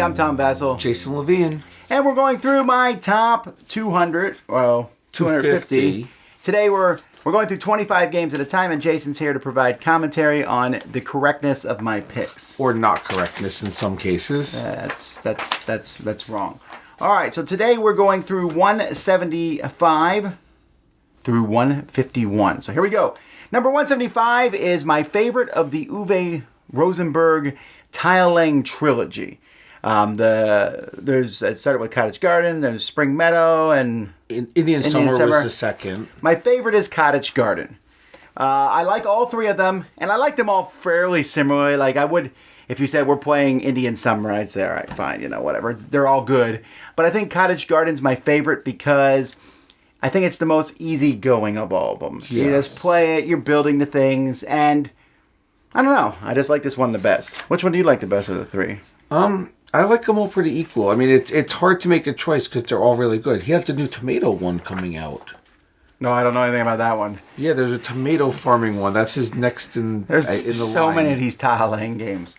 I'm Tom Vasel. Jason Levine. And we're going through my top 200, well, 250. Today we're going through 25 games at a time, and Jason's here to provide commentary on the correctness of my picks. Or not correctness in some cases. That's wrong. All right, so today we're going through 175 through 151. So here we go. Number 175 is my favorite of the Uwe Rosenberg Tiling trilogy. It started with Cottage Garden, there's Spring Meadow, and Indian Summer was the second. My favorite is Cottage Garden. I like all three of them, and I like them all fairly similarly. Like I would, if you said we're playing Indian Summer, I'd say, all right, fine, whatever. They're all good. But I think Cottage Garden's my favorite because I think it's the most easygoing of all of them. Yes. You just play it, you're building the things, and I don't know. I just like this one the best. Which one do you like the best of the three? I like them all pretty equal. I mean, it's hard to make a choice because they're all really good. He has the new tomato one coming out. No, I don't know anything about that one. Yeah, there's a tomato farming one. That's his next in the so line. Many of these tile-laying games.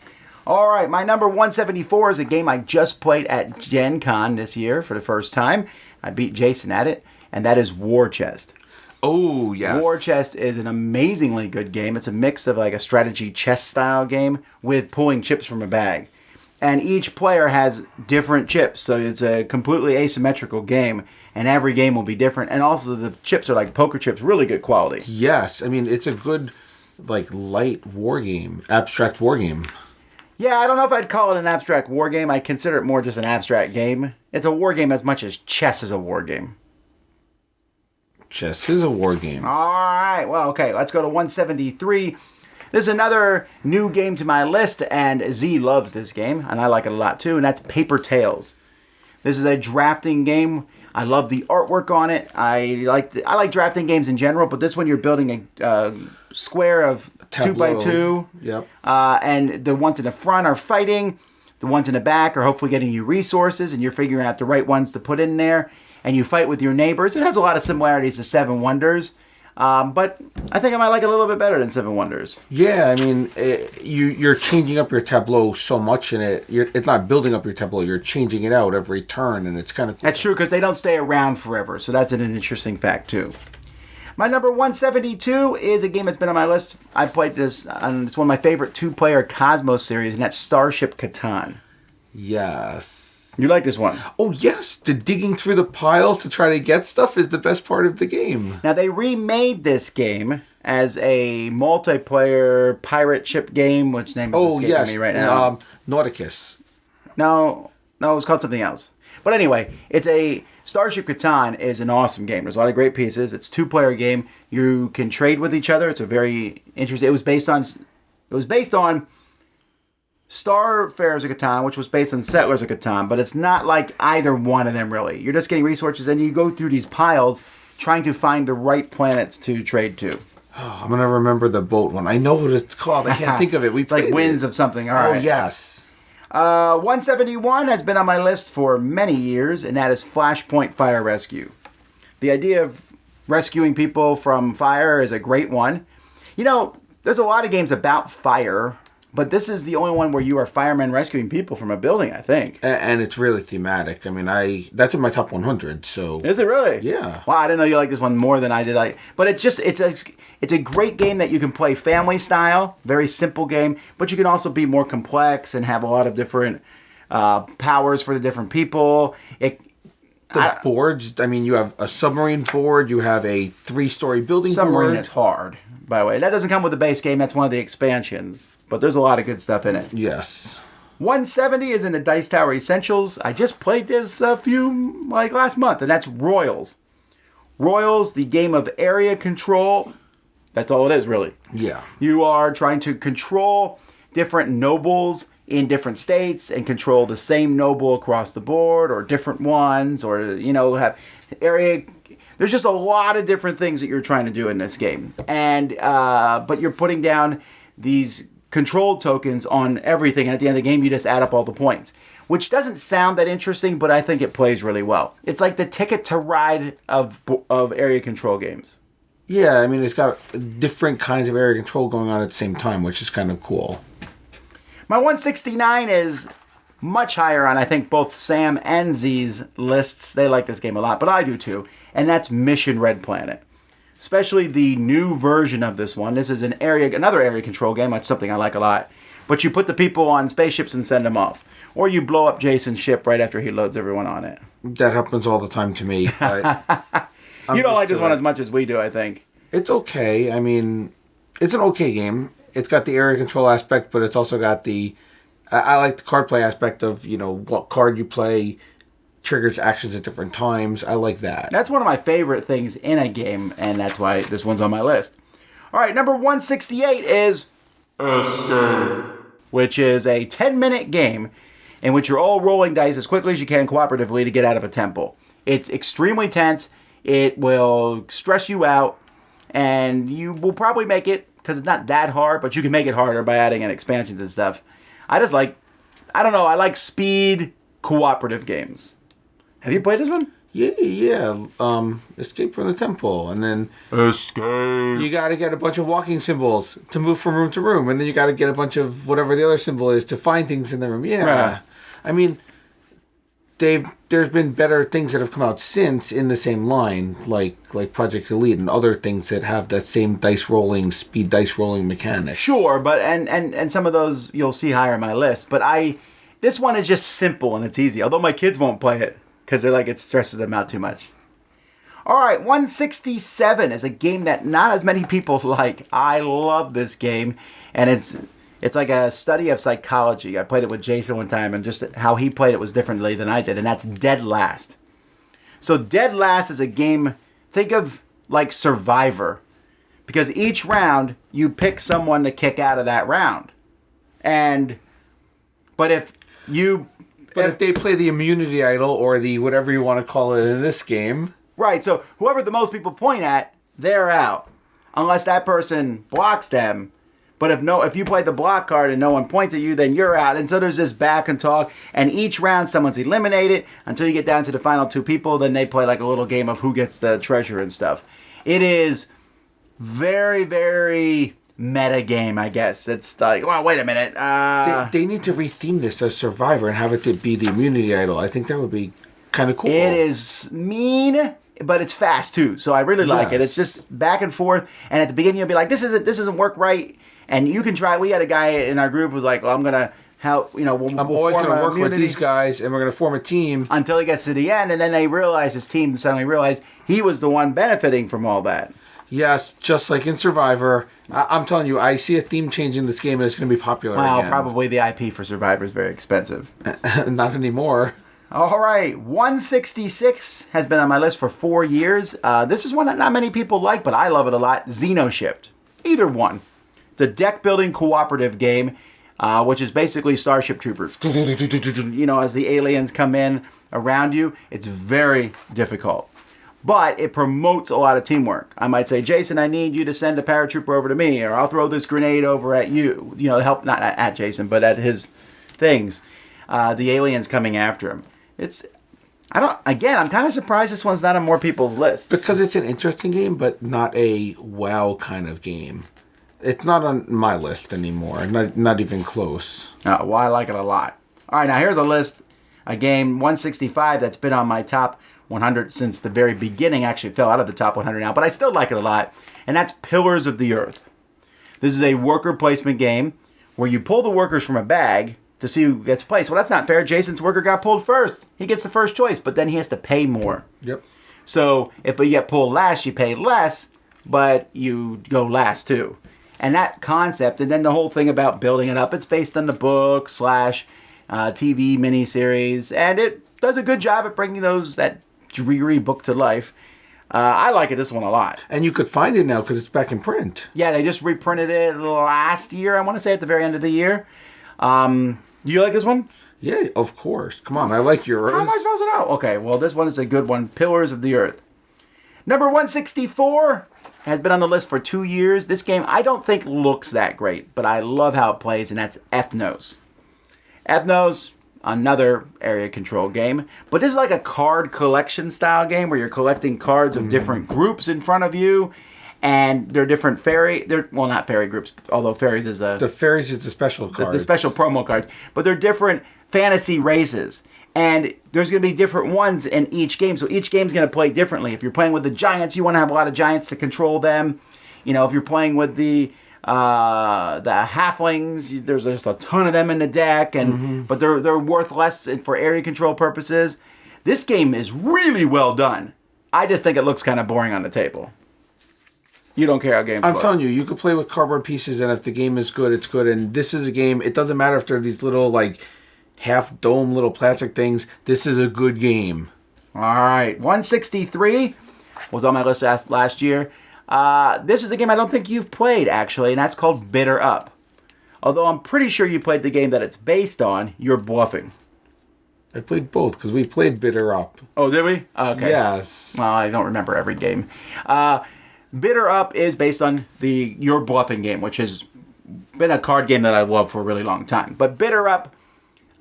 All right, my number 174 is a game I just played at Gen Con this year for the first time. I beat Jason at it, and that is War Chest. Oh, yes. War Chest is an amazingly good game. It's a mix of like a strategy chess style game with pulling chips from a bag. And each player has different chips, so it's a completely asymmetrical game, and every game will be different. And also the chips are like poker chips, really good quality. Yes, I mean, it's a good, light war game, abstract war game. Yeah, I don't know if I'd call it an abstract war game. I consider it more just an abstract game. It's a war game as much as chess is a war game. Chess is a war game. All right, well, okay, let's go to 173. This is another new game to my list, and Z loves this game, and I like it a lot too, and that's Paper Tales. This is a drafting game. I love the artwork on it. I like drafting games in general, but this one you're building a square of Tableau. 2x2. Yep. And the ones in the front are fighting. The ones in the back are hopefully getting you resources, and you're figuring out the right ones to put in there. And you fight with your neighbors. It has a lot of similarities to Seven Wonders. But I think I might like it a little bit better than Seven Wonders. Yeah, I mean, you're changing up your tableau so much in it. It's not building up your tableau. You're changing it out every turn, and it's kind of cool. That's true, because they don't stay around forever. So that's an interesting fact, too. My number 172 is a game that's been on my list. I played this, and it's one of my favorite two-player GIZMOS series, and that's Starship CATAN. Yes. You like this one? Oh, yes. The digging through the piles to try to get stuff is the best part of the game. Now, they remade this game as a multiplayer pirate ship game, which name is escaping me right now. Nauticus. No, it was called something else. But anyway, it's a Starship CATAN is an awesome game. There's a lot of great pieces. It's a two-player game. You can trade with each other. It's a very interesting. It was based on Starfarers of Catan, which was based on Settlers of Catan, but it's not like either one of them, really. You're just getting resources, and you go through these piles trying to find the right planets to trade to. Oh, I'm going to remember the boat one. I know what it's called. I can't think of it. It's like Winds of something. All right. Oh, yes. 171 has been on my list for many years, and that is Flashpoint Fire Rescue. The idea of rescuing people from fire is a great one. There's a lot of games about fire, but this is the only one where you are firemen rescuing people from a building, I think. And it's really thematic. I mean, that's in my top 100, so... Is it really? Yeah. Wow, I didn't know you liked this one more than I did. But it's a great game that you can play family style, very simple game, but you can also be more complex and have a lot of different powers for the different people. The boards, I mean, you have a submarine board, you have a 3-story building Submarine board. is hard, by the way. That doesn't come with the base game. That's one of the expansions. But there's a lot of good stuff in it. Yes. 170 is in the Dice Tower Essentials. I just played this last month, and that's Royals. Royals, the game of area control. That's all it is, really. Yeah. You are trying to control different nobles in different states and control the same noble across the board or different ones or, have area... There's just a lot of different things that you're trying to do in this game. And but you're putting down these control tokens on everything, and at the end of the game you just add up all the points, which doesn't sound that interesting, but I think it plays really well. It's like the Ticket to Ride of area control games. Yeah, I mean, it's got different kinds of area control going on at the same time, which is kind of cool. My 169 is much higher on, I think, both Sam and Z's lists. They like this game a lot, but I do too. And that's Mission Red Planet. Especially the new version of this one. This is another area control game, that's something I like a lot. But you put the people on spaceships and send them off. Or you blow up Jason's ship right after he loads everyone on it. That happens all the time to me. You don't like this one as much as we do, I think. It's okay. I mean, it's an okay game. It's got the area control aspect, but it's also got the... I like the card play aspect of, what card you play triggers actions at different times. I like that. That's one of my favorite things in a game, and that's why this one's on my list. All right, number 168 is Escape, which is a 10-minute game in which you're all rolling dice as quickly as you can cooperatively to get out of a temple. It's extremely tense. It will stress you out, and you will probably make it, because it's not that hard, but you can make it harder by adding in expansions and stuff. I like speed cooperative games. Have you played this one? Yeah. Escape from the temple, and then Escape. You got to get a bunch of walking symbols to move from room to room, and then you got to get a bunch of whatever the other symbol is to find things in the room. Yeah. Right. I mean, there's been better things that have come out since in the same line, like Project Elite and other things that have that same speed dice rolling mechanic. Sure, but and some of those you'll see higher on my list. But this one is just simple and it's easy. Although my kids won't play it because they're like it stresses them out too much. All right, 167 is a game that not as many people like. I love this game, and it's like a study of psychology. I played it with Jason one time, and just how he played it was differently than I did, and that's Dead Last. So Dead Last is a game, think of like Survivor, because each round you pick someone to kick out of that round. But if they play the immunity idol or the whatever you want to call it in this game. Right, so whoever the most people point at, they're out. Unless that person blocks them. But if you play the block card and no one points at you, then you're out. And so there's this back and talk. And each round, someone's eliminated until you get down to the final two people. Then they play like a little game of who gets the treasure and stuff. It is very, very meta game, I guess. It's like, well, wait a minute. They need to retheme this as Survivor and have it to be the immunity idol. I think that would be kind of cool. It is mean, but it's fast too. So I really like it. It's just back and forth. And at the beginning, you'll be like, this doesn't work right. And you can try. We had a guy in our group who was like, well, I'm going to help, we'll always going to work with these guys, and we're going to form a team. Until he gets to the end, and then his team suddenly realized he was the one benefiting from all that. Yes, just like in Survivor. I'm telling you, I see a theme change in this game, and it's going to be popular again. Probably the IP for Survivor is very expensive. Not anymore. All right, 166 has been on my list for 4 years. This is one that not many people like, but I love it a lot. XENOSHYFT. Either one. It's a deck-building cooperative game, which is basically Starship Troopers. As the aliens come in around you, it's very difficult. But it promotes a lot of teamwork. I might say, Jason, I need you to send a paratrooper over to me, or I'll throw this grenade over at you. Help, not at Jason, but at his things. The aliens coming after him. I'm kind of surprised this one's not on more people's lists. Because it's an interesting game, but not a wow kind of game. It's not on my list anymore. Not even close. Well, I like it a lot. All right, now here's a list. A game, 165, that's been on my top 100 since the very beginning. Actually fell out of the top 100 now, but I still like it a lot. And that's Pillars of the Earth. This is a worker placement game where you pull the workers from a bag to see who gets placed. Well, that's not fair. Jason's worker got pulled first. He gets the first choice, but then he has to pay more. Yep. So if you get pulled last, you pay less, but you go last too. And that concept, and then the whole thing about building it up, it's based on the book / TV miniseries, and it does a good job at bringing that dreary book to life. I like this one a lot. And you could find it now because it's back in print. Yeah, they just reprinted it last year, I want to say at the very end of the year. Do you like this one? Yeah, of course. Come on, I like yours. How am I supposed to know? Okay, well, this one is a good one. Pillars of the Earth. Number 164 has been on the list for 2 years. This game I don't think looks that great, but I love how it plays, and that's Ethnos. Ethnos, another area control game, but this is like a card collection style game where you're collecting cards of different groups in front of you, and they're different not fairy groups, although fairies is the fairies is the special cards. The special promo cards, but they're different fantasy races. And there's going to be different ones in each game. So each game's going to play differently. If you're playing with the giants, you want to have a lot of giants to control them. You know, if you're playing with the halflings, there's just a ton of them in the deck, and but they're worth less for area control purposes. This game is really well done. I just think it looks kind of boring on the table. You don't care how games I'm look. telling you could play with cardboard pieces, and if the game is good, it's good. And this is a game, it doesn't matter if they're these little, like, half-dome little plastic things. This is a good game. All right. 163 was on my list last year. This is a game I don't think you've played, actually, and that's called Bitter Up. Although I'm pretty sure you played the game that it's based on, You're Bluffing. I played both, because we played Bitter Up. Oh, did we? Okay. Yes. Well, I don't remember every game. Bitter Up is based on the You're Bluffing game, which has been a card game that I've loved for a really long time. But Bitter Up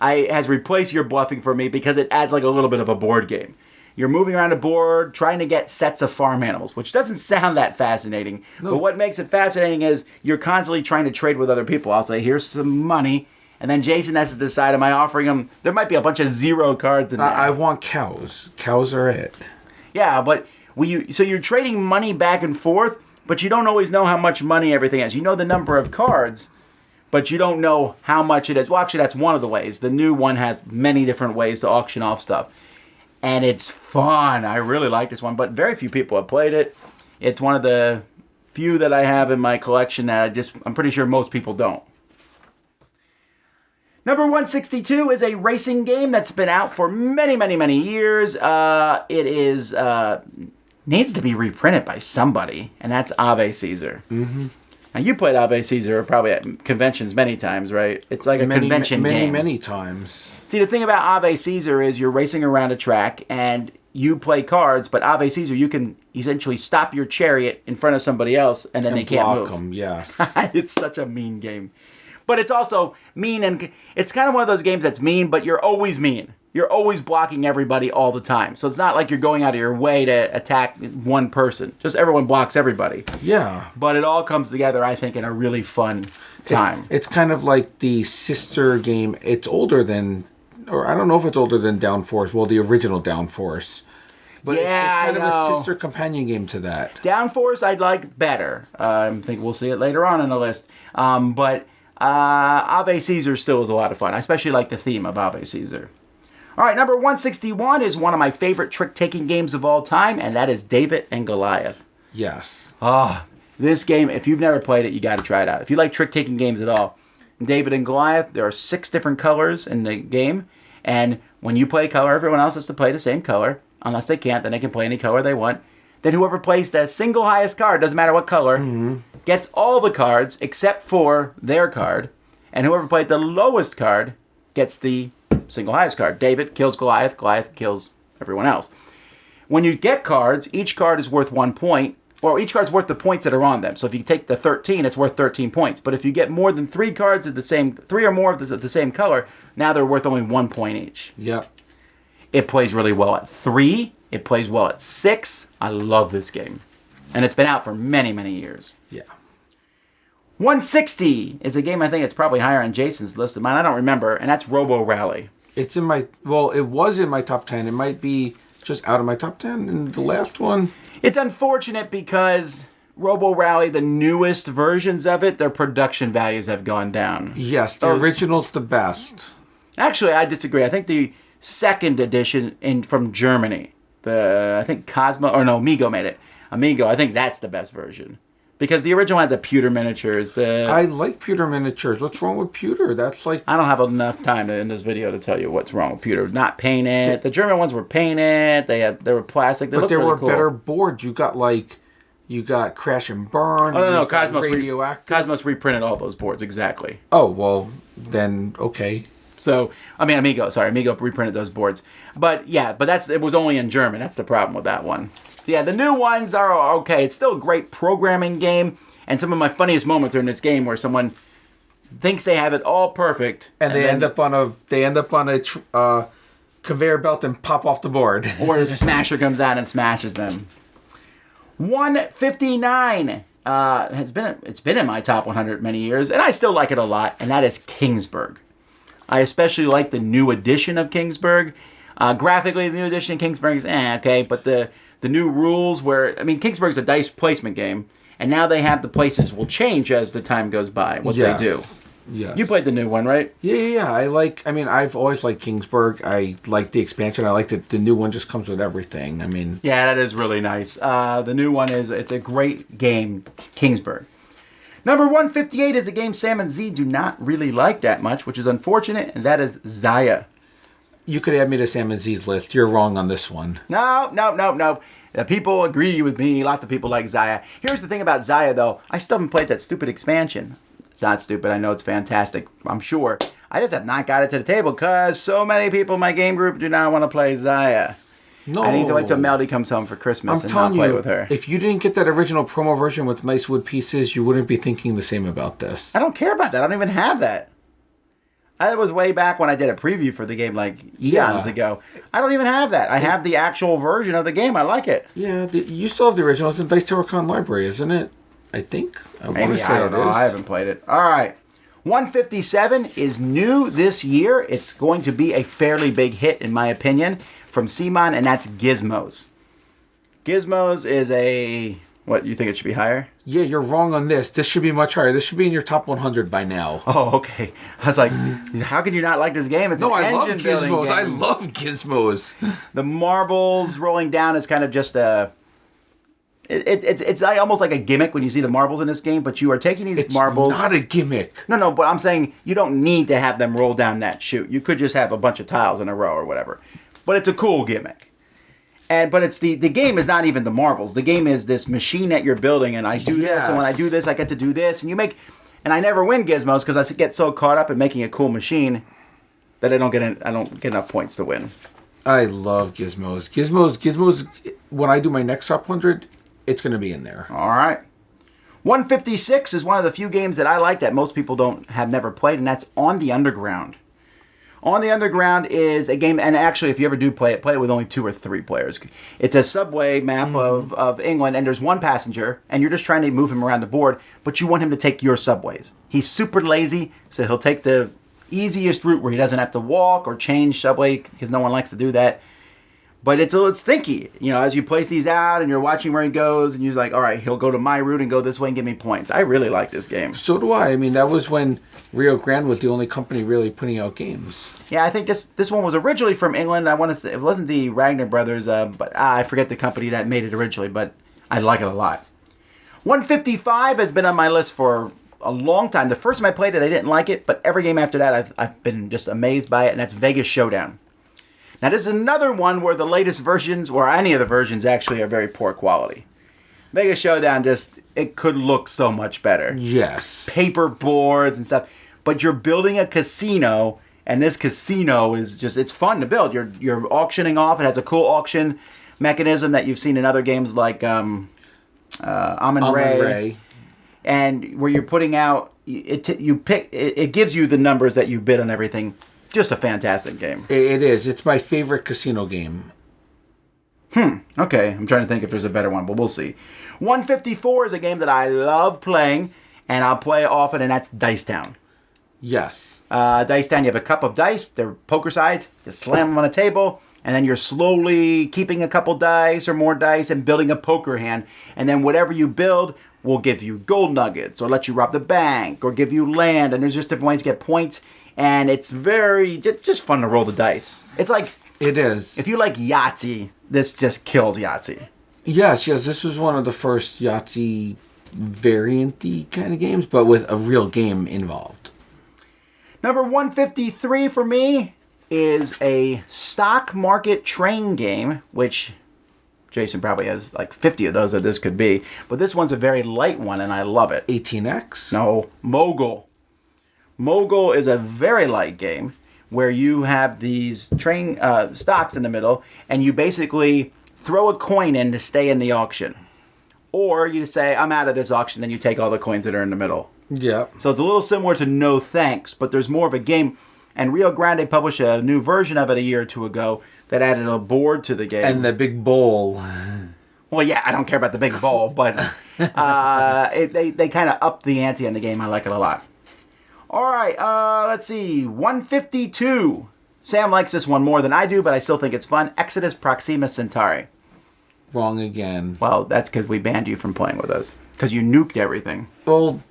has replaced You're Bluffing for me because it adds like a little bit of a board game. You're moving around a board trying to get sets of farm animals, which doesn't sound that fascinating. No. But what makes it fascinating is you're constantly trying to trade with other people. I'll say, here's some money. And then Jason has to decide, am I offering him? There might be a bunch of 0 cards in there. I want cows. Cows are it. Yeah, but so you're trading money back and forth, but you don't always know how much money everything has. You know the number of cards, but you don't know how much it is. Well, actually, that's one of the ways. The new one has many different ways to auction off stuff. And it's fun. I really like this one, but very few people have played it. It's one of the few that I have in my collection that I'm pretty sure most people don't. Number 162 is a racing game that's been out for many, many, many years. It is needs to be reprinted by somebody, and that's Ave Caesar. Mm-hmm. Now, you played Ave Caesar probably at conventions many times, right? It's like a convention game. Many times. See, the thing about Ave Caesar is you're racing around a track, and you play cards, but Ave Caesar, you can essentially stop your chariot in front of somebody else, and then they can't move. Them, yes. It's such a mean game. But it's also mean, and it's kind of one of those games that's mean, but you're always mean. You're always blocking everybody all the time. So it's not like you're going out of your way to attack one person. Just everyone blocks everybody. Yeah. But it all comes together, I think, in a really fun time. It's kind of like the sister game. It's older than, or I don't know if it's older than Downforce. Well, the original Downforce. But yeah, it's kind of a sister companion game to that. Downforce I'd like better. I think we'll see it later on in the list. But Ave Caesar still is a lot of fun. I especially like the theme of Ave Caesar. All right, number 161 is one of my favorite trick-taking games of all time, and that is David and Goliath. Yes. This game, if you've never played it, you got to try it out. If you like trick-taking games at all, David and Goliath, there are 6 different colors in the game, and when you play a color, everyone else has to play the same color. Unless they can't, then they can play any color they want. Then whoever plays the single highest card, doesn't matter what color, gets all the cards except for their card, and whoever played the lowest card gets the single highest card. David kills Goliath. Goliath kills everyone else. When you get cards, each card is worth 1 point, or each card's worth the points that are on them. So if you take the 13, it's worth 13 points. But if you get more than 3 cards of the same, 3 or more of the same color, now they're worth only 1 point each. Yep. It plays really well at 3. It plays well at 6. I love this game. And it's been out for many, many years. Yeah. 160 is a game I think it's probably higher on Jason's list than mine. I don't remember, and that's Robo Rally. It's in my, well, it was in my top 10. It might be just out of my top 10 in the last one. It's unfortunate because Robo Rally, the newest versions of it, their production values have gone down. Yes, the original's the best. Actually, I disagree. I think the second edition from Germany, I think Amigo made it. Amigo, I think that's the best version. Because the original had the pewter miniatures. I like pewter miniatures. What's wrong with pewter? That's like... I don't have enough time in this video to tell you what's wrong with pewter. Not painted. The German ones were painted. They were plastic. They looked really cool. But there were better boards. You got Crash and Burn. Oh, no. Cosmos reprinted all those boards, exactly. Oh, well, then, okay. So, Amigo reprinted those boards. But it was only in German. That's the problem with that one. Yeah, the new ones are okay. It's still a great programming game, and some of my funniest moments are in this game where someone thinks they have it all perfect, and they end up on a conveyor belt and pop off the board, or the smasher comes out and smashes them. 159 it's been in my top 100 many years, and I still like it a lot, and that is KINGSBURG. I especially like the new edition of Kingsburg. Graphically, the new edition of Kingsburg is okay, but the new rules where, I mean, Kingsburg's a dice placement game, and now they have the places will change as the time goes by, what they do. Yes. You played the new one, right? Yeah. I've always liked Kingsburg. I like the expansion. I like that the new one just comes with everything. I mean... Yeah, that is really nice. The new one it's a great game, Kingsburg. Number 158 is a game Sam and Z do not really like that much, which is unfortunate, and that is Xia. You could add me to Sam and Z's list. You're wrong on this one. No. People agree with me. Lots of people like Xia. Here's the thing about Xia, though. I still haven't played that stupid expansion. It's not stupid. I know it's fantastic. I'm sure. I just have not got it to the table because so many people in my game group do not want to play Xia. No. I need to wait till Melody comes home for Christmas and not play with her. If you didn't get that original promo version with nice wood pieces, you wouldn't be thinking the same about this. I don't care about that. I don't even have that. That was way back when I did a preview for the game like eons ago. I don't even have that. I have the actual version of the game. I like it. Yeah, you still have the original. It's in Dice Terracon Library, isn't it? I think. Maybe, I don't know. I haven't played it. All right. 157 is new this year. It's going to be a fairly big hit, in my opinion, from CMON, and that's GIZMOS. GIZMOS is a... What, you think it should be higher? Yeah, you're wrong on this. This should be much higher. This should be in your top 100 by now. Oh, okay. I was like, how can you not like this game? It's I love GIZMOS. I love GIZMOS. The marbles rolling down is kind of just a... It's like, almost like a gimmick when you see the marbles in this game, but you are taking these marbles... It's not a gimmick. No, but I'm saying you don't need to have them roll down that chute. You could just have a bunch of tiles in a row or whatever. But it's a cool gimmick. But it's the game is not even the marbles. The game is this machine that you're building, and I do this, and when I do this, I get to do this, and you make... And I never win GIZMOS because I get so caught up in making a cool machine that I don't get enough points to win. I love GIZMOS. GIZMOS, when I do my next top 100... It's going to be in there. All right. 156 is one of the few games that I like that most people have never played, and that's On the Underground. On the Underground is a game, and actually, if you ever do play it with only 2 or 3 players. It's a subway map of England, and there's one passenger, and you're just trying to move him around the board, but you want him to take your subways. He's super lazy, so he'll take the easiest route where he doesn't have to walk or change subway, because no one likes to do that. But it's thinky, as you place these out and you're watching where he goes, and you're like, all right, he'll go to my route and go this way and give me points. I really like this game. So do I. I mean, that was when Rio Grande was the only company really putting out games. Yeah, I think this one was originally from England. I want to say it wasn't the Ragnar Brothers, but I forget the company that made it originally, but I like it a lot. 155 has been on my list for a long time. The first time I played it, I didn't like it, but every game after that, I've been just amazed by it, and that's Vegas Showdown. Now, this is another one where the latest versions, or any of the versions, actually are very poor quality. Vegas Showdown it could look so much better. Yes. Paper boards and stuff. But you're building a casino, and this casino is it's fun to build. You're auctioning off. It has a cool auction mechanism that you've seen in other games like Amun-Re. And where you're putting out, it gives you the numbers that you bid on everything. Just a fantastic game. It is. It's my favorite casino game. Okay. I'm trying to think if there's a better one, but we'll see. 154 is a game that I love playing, and I'll play often, and that's Dice Town. Yes. Dice Town, you have a cup of dice. They're poker sides. You slam them on a table, and then you're slowly keeping a couple dice or more dice and building a poker hand. And then whatever you build will give you gold nuggets or let you rob the bank or give you land. And there's just different ways to get points. And it's just fun to roll the dice. It's like... It is. If you like Yahtzee, this just kills Yahtzee. Yes. This was one of the first Yahtzee variant-y kind of games, but with a real game involved. Number 153 for me is a stock market train game, which Jason probably has like 50 of those that this could be. But this one's a very light one, and I love it. 18X? No, MOGUL. MOGUL is a very light game where you have these train stocks in the middle, and you basically throw a coin in to stay in the auction. Or you say, I'm out of this auction, then you take all the coins that are in the middle. Yeah. So it's a little similar to No Thanks, but there's more of a game. And Rio Grande published a new version of it a year or two ago that added a board to the game. And the big bowl. Well, yeah, I don't care about the big bowl, but they kind of upped the ante on the game. I like it a lot. All right, let's see. 152. Sam likes this one more than I do, but I still think it's fun. Exodus Proxima Centauri. Wrong again. Well, that's because we banned you from playing with us. Because you nuked everything. Well,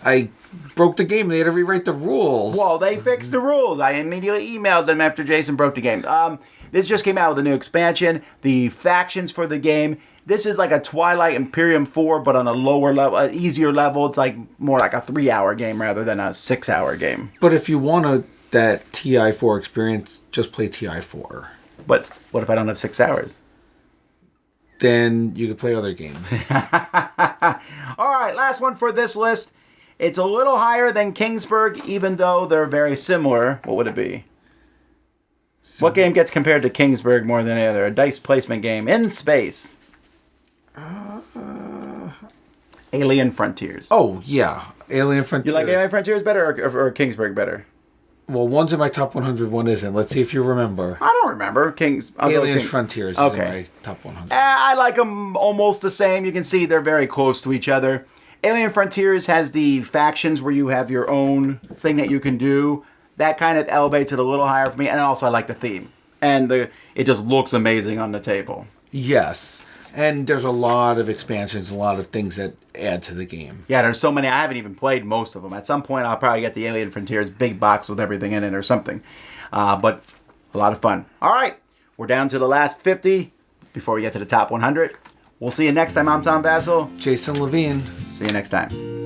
I broke the game. They had to rewrite the rules. Well, they fixed the rules. I immediately emailed them after Jason broke the game. This just came out with a new expansion. The factions for the game. This is like a Twilight Imperium 4, but on a lower level, an easier level. It's like more like a 3-hour game rather than a 6-hour game. But if you want that TI4 experience, just play TI4. But what if I don't have 6 hours? Then you can play other games. All right, last one for this list. It's a little higher than KINGSBURG, even though they're very similar. What would it be? What game gets compared to KINGSBURG more than any other? A dice placement game in space. Alien Frontiers. Oh, yeah. Alien Frontiers. You like Alien Frontiers better or KINGSBURG better? Well, one's in my top 100, one isn't. Let's see if you remember. I don't remember. Alien Frontiers is in my top 100. I like them almost the same. You can see they're very close to each other. Alien Frontiers has the factions where you have your own thing that you can do. That kind of elevates it a little higher for me. And also I like the theme. And it just looks amazing on the table. Yes. And there's a lot of expansions, a lot of things that add to the game. Yeah, there's so many. I haven't even played most of them. At some point, I'll probably get the Alien Frontiers big box with everything in it or something. But a lot of fun. All right, we're down to the last 50 before we get to the top 100. We'll see you next time. I'm Tom Vasel. Jason Levine. See you next time.